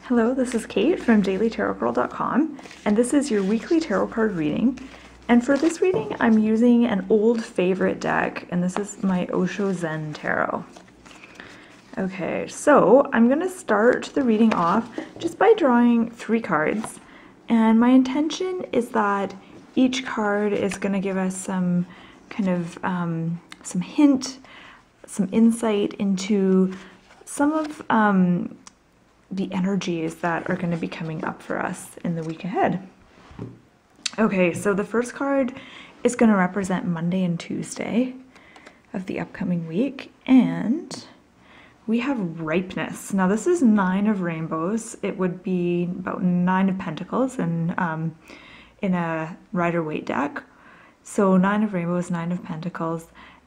Hello, this is Kate from dailytarotgirl.com, and this is your weekly tarot card reading. And for this reading, I'm using an old favorite deck, and this is my Osho Zen Tarot. Okay, so I'm going to start the reading off just by drawing 3 cards, and my intention is that each card is going to give us some kind of some hint, some insight into some of the energies that are going to be coming up for us in the week ahead. Okay, so the first card is going to represent Monday and Tuesday of the upcoming week, and we have ripeness. Now this is 9 of rainbows. It would be about 9 of pentacles in a Rider-Waite deck. So 9 of rainbows, 9 of pentacles,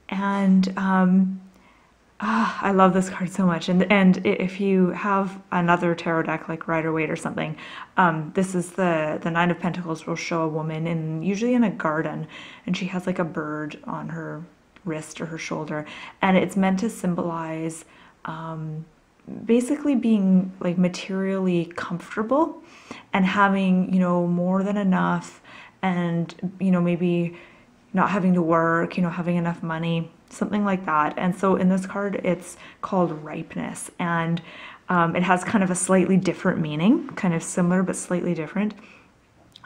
and I love this card so much. And if you have another tarot deck like Rider-Waite or something, this is the 9 of Pentacles will show a woman usually in a garden, and she has like a bird on her wrist or her shoulder, and it's meant to symbolize basically being like materially comfortable and having, you know, more than enough, and, you know, maybe not having to work, you know, having enough money, something like that. And so in this card, it's called ripeness, and it has kind of a slightly different meaning, kind of similar but slightly different.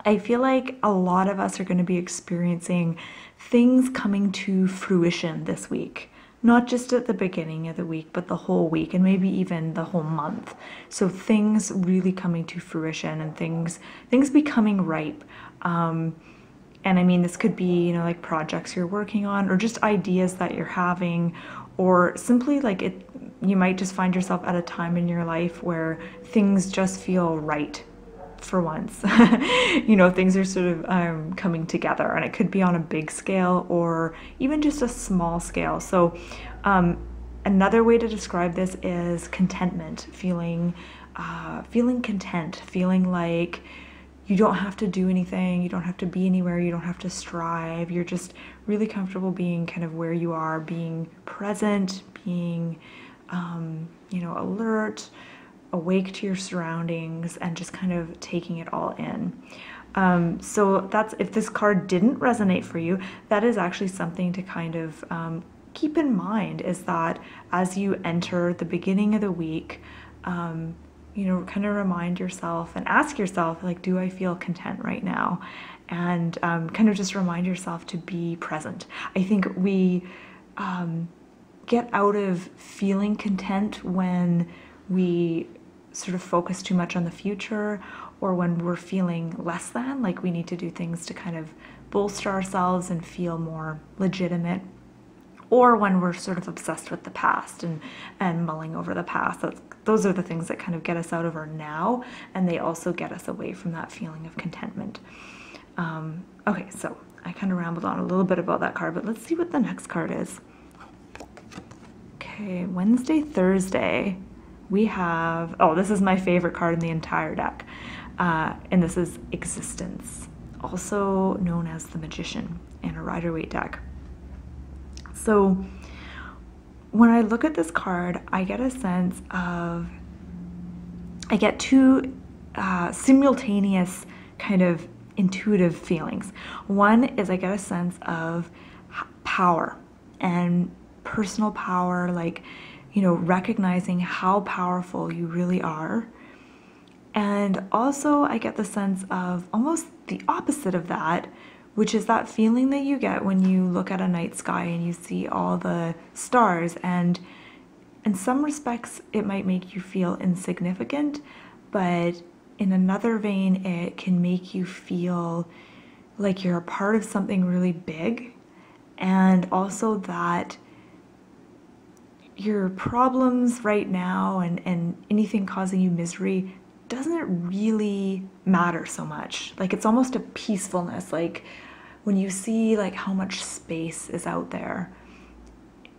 I feel like a lot of us are going to be experiencing things coming to fruition this week, not just at the beginning of the week, but the whole week, and maybe even the whole month. So things really coming to fruition, and things becoming ripe. And I mean, this could be, you know, like projects you're working on, or just ideas that you're having, or simply like you might just find yourself at a time in your life where things just feel right for once. You know, things are sort of coming together, and it could be on a big scale or even just a small scale. So another way to describe this is contentment, feeling content, feeling like you don't have to do anything, you don't have to be anywhere, you don't have to strive, you're just really comfortable being kind of where you are, being present, being, you know, alert, awake to your surroundings, and just kind of taking it all in. So that's, if this card didn't resonate for you, that is actually something to kind of keep in mind, is that as you enter the beginning of the week, you know, kind of remind yourself and ask yourself, like, do I feel content right now? And kind of just remind yourself to be present. I think we get out of feeling content when we sort of focus too much on the future, or when we're feeling less than, like we need to do things to kind of bolster ourselves and feel more legitimate, or when we're sort of obsessed with the past and mulling over the past. Those are the things that kind of get us out of our now, and they also get us away from that feeling of contentment. Okay, so I kind of rambled on a little bit about that card, but let's see what the next card is. Okay, Wednesday, Thursday, we have, oh, this is my favorite card in the entire deck, and this is Existence, also known as the Magician in a Rider-Waite deck. So when I look at this card, I get a sense of, I get 2 simultaneous kind of intuitive feelings. One is I get a sense of power and personal power, like, you know, recognizing how powerful you really are. And also I get the sense of almost the opposite of that, which is that feeling that you get when you look at a night sky and you see all the stars, and in some respects it might make you feel insignificant, but in another vein it can make you feel like you're a part of something really big, and also that your problems right now and anything causing you misery doesn't really matter so much. Like, it's almost a peacefulness, like when you see like how much space is out there,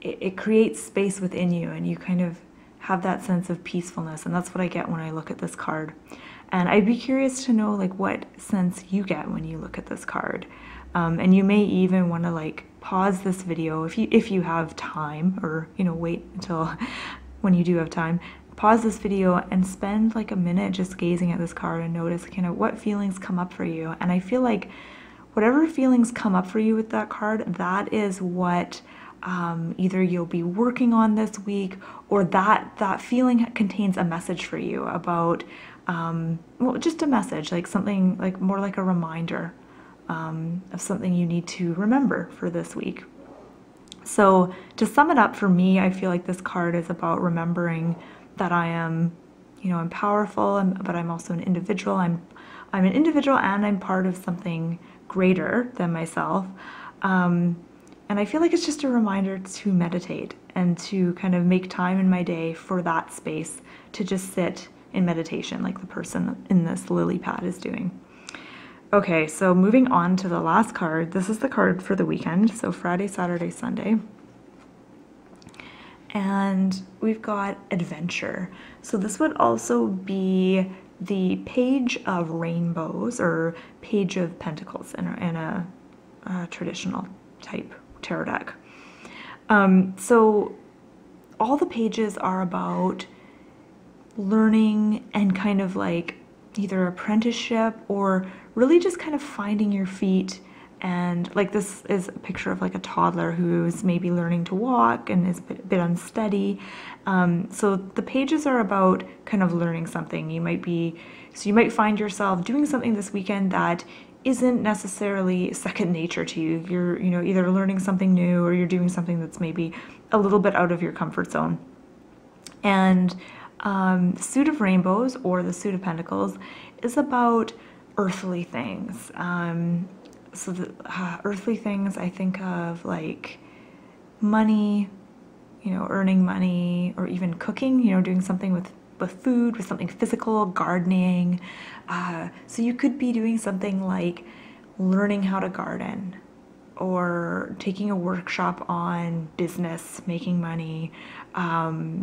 it creates space within you, and you kind of have that sense of peacefulness. And that's what I get when I look at this card. And I'd be curious to know like what sense you get when you look at this card. And you may even want to like pause this video if you have time, or, you know, wait until when you do have time, pause this video and spend like a minute just gazing at this card and notice kind of what feelings come up for you. And I feel like whatever feelings come up for you with that card, that is what either you'll be working on this week, or that feeling contains a message for you about, well, just a message, like something like more like a reminder of something you need to remember for this week. So to sum it up for me, I feel like this card is about remembering that I am, I'm powerful, but I'm also an individual. I'm an individual and I'm part of something greater than myself. And I feel like it's just a reminder to meditate and to kind of make time in my day for that space to just sit in meditation like the person in this lily pad is doing. Okay, so moving on to the last card. This is the card for the weekend, so Friday, Saturday, Sunday. And we've got adventure. So this would also be the page of rainbows or page of pentacles in a traditional type tarot deck. So all the pages are about learning and kind of like either apprenticeship or really just kind of finding your feet. And like this is a picture of like a toddler who's maybe learning to walk and is a bit unsteady. So the pages are about kind of learning something. You might find yourself doing something this weekend that isn't necessarily second nature to you. You're, either learning something new or you're doing something that's maybe a little bit out of your comfort zone. And the suit of rainbows or the suit of pentacles is about earthly things. So the earthly things, I think of like money, earning money, or even cooking, doing something with food, with something physical, gardening. So you could be doing something like learning how to garden or taking a workshop on business, making money,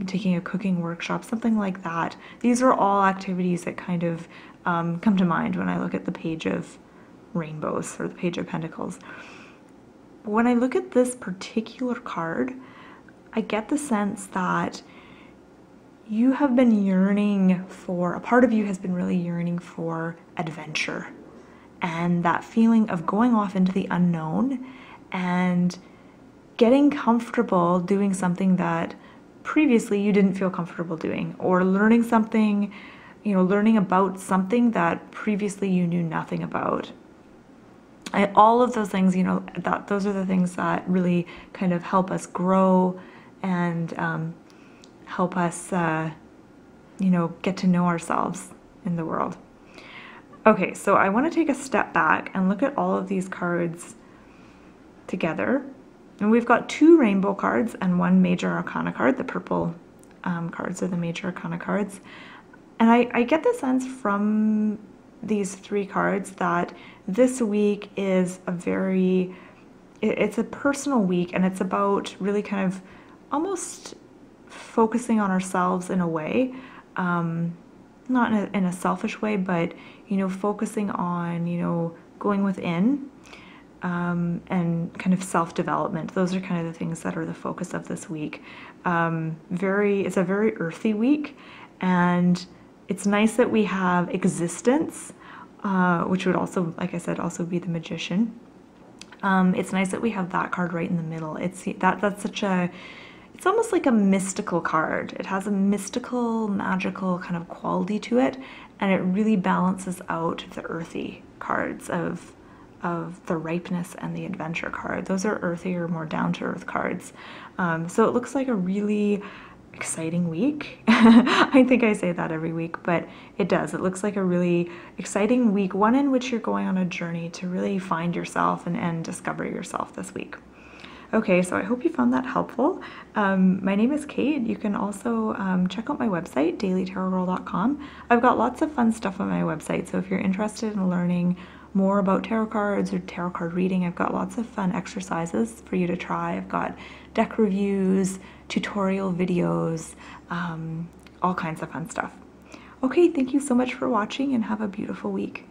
taking a cooking workshop, something like that. These are all activities that kind of come to mind when I look at the page of rainbows or the page of pentacles. When I look at this particular card, I get the sense that you have been yearning for, a part of you has been really yearning for adventure and that feeling of going off into the unknown and getting comfortable doing something that previously you didn't feel comfortable doing, or learning something, learning about something that previously you knew nothing about. And all of those things, those are the things that really kind of help us grow and help us, get to know ourselves in the world. Okay, so I want to take a step back and look at all of these cards together. And we've got 2 rainbow cards and 1 major arcana card. The purple cards are the major arcana cards. And I get the sense from these 3 cards that this week is it's a personal week, and it's about really kind of almost focusing on ourselves in a way, not in a selfish way, but focusing on going within, and kind of self-development. Those are kind of the things that are the focus of this week. It's a very earthy week, and it's nice that we have existence, which would also, like I said, also be the magician. It's nice that we have that card right in the middle. That's such a, it's almost like a mystical card. It has a mystical, magical kind of quality to it, and it really balances out the earthy cards of the ripeness and the adventure card. Those are earthier, more down-to-earth cards. So it looks like a really exciting week. I think I say that every week, but it does. It looks like a really exciting week, one in which you're going on a journey to really find yourself and discover yourself this week. Okay, so I hope you found that helpful. My name is Kate. You can also check out my website, dailytarotgirl.com. I've got lots of fun stuff on my website, so if you're interested in learning more about tarot cards or tarot card reading, I've got lots of fun exercises for you to try. I've got deck reviews, tutorial videos, all kinds of fun stuff. Okay, thank you so much for watching and have a beautiful week.